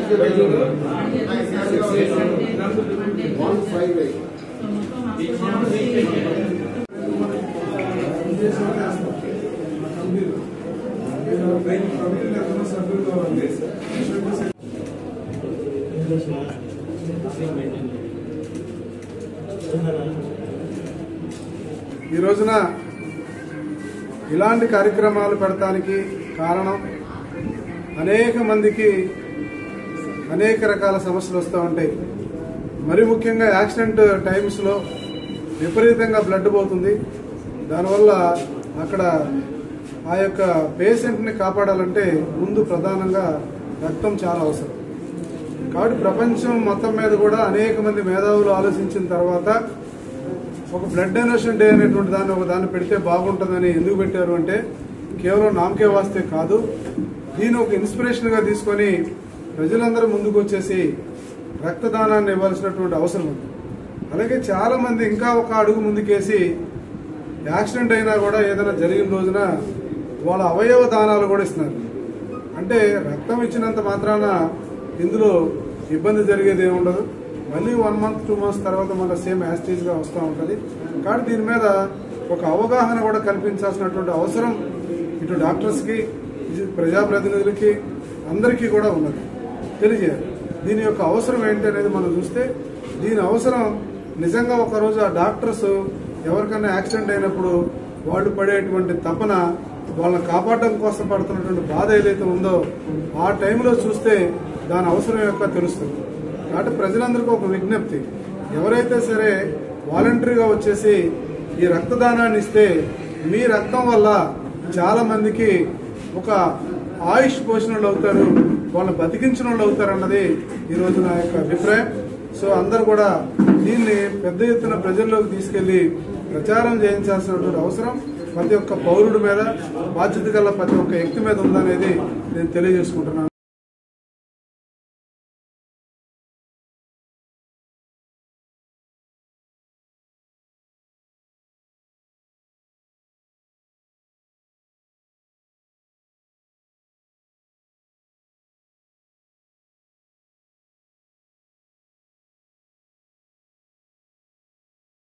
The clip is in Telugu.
ఈ రోజున ఇలాంటి కార్యక్రమాలు పెడతానికి కారణం అనేక మందికి అనేక రకాల సమస్యలు వస్తూ ఉంటాయి. మరి ముఖ్యంగా యాక్సిడెంట్ టైమ్స్లో విపరీతంగా బ్లడ్ పోతుంది. దానివల్ల అక్కడ ఆ యొక్క పేషెంట్ని కాపాడాలంటే ముందు ప్రధానంగా రక్తం చాలా అవసరం. కాబట్టి ప్రపంచం మొత్తం మీద కూడా అనేక మంది మేధావులు ఆలోచించిన తర్వాత ఒక బ్లడ్ డొనేషన్ డే అనేటువంటి దాన్ని పెడితే బాగుంటుందని ఎందుకు పెట్టారు అంటే కేవలం నామకే వాస్తే కాదు, దీని ఒక ఇన్స్పిరేషన్గా తీసుకొని ప్రజలందరూ ముందుకు వచ్చేసి రక్తదానాన్ని ఇవ్వాల్సినటువంటి అవసరం ఉంది. అలాగే చాలా మంది ఇంకా ఒక అడుగు ముందుకేసి యాక్సిడెంట్ అయినా కూడా ఏదైనా జరిగిన రోజున వాళ్ళ అవయవ దానాలు కూడా ఇస్తున్నారు. అంటే రక్తం ఇచ్చినంత మాత్రాన ఇందులో ఇబ్బంది జరిగేది ఏముండదు. మళ్ళీ 1 month 2 months తర్వాత మన సేమ్ యాస్టేజ్గా వస్తూ ఉంటుంది. కాబట్టి దీని మీద ఒక అవగాహన కూడా కల్పించాల్సినటువంటి అవసరం ఇటు డాక్టర్స్కి, ప్రజాప్రతినిధులకి, అందరికీ కూడా ఉన్నది. తెలియజేయాలి దీని యొక్క అవసరం ఏంటి అనేది మనం చూస్తే, దీని అవసరం నిజంగా ఒకరోజు ఆ డాక్టర్స్ ఎవరికైనా యాక్సిడెంట్ అయినప్పుడు వాళ్ళు పడేటువంటి తపన, వాళ్ళని కాపాడడం కోసం పడుతున్నటువంటి బాధ ఏదైతే ఉందో ఆ టైంలో చూస్తే దాని అవసరం యొక్క తెలుస్తుంది. కాబట్టి ప్రజలందరికీ ఒక విజ్ఞప్తి, ఎవరైతే సరే వాలంటరీగా వచ్చేసి ఈ రక్తదానాన్ని ఇస్తే మీ రక్తం వల్ల చాలా మందికి ఒక ఆయుష్ పోషణలు అవుతారు, వాళ్ళని బతికించిన వాళ్ళు అవుతారు అన్నది ఈరోజు నా యొక్క అభిప్రాయం. సో అందరూ కూడా దీన్ని పెద్ద ఎత్తున ప్రజల్లోకి తీసుకెళ్లి ప్రచారం చేయించాల్సినటువంటి అవసరం ప్రతి ఒక్క పౌరుడి మీద, బాధ్యత గల ప్రతి ఒక్క వ్యక్తి మీద ఉందనేది నేను తెలియజేసుకుంటున్నాను.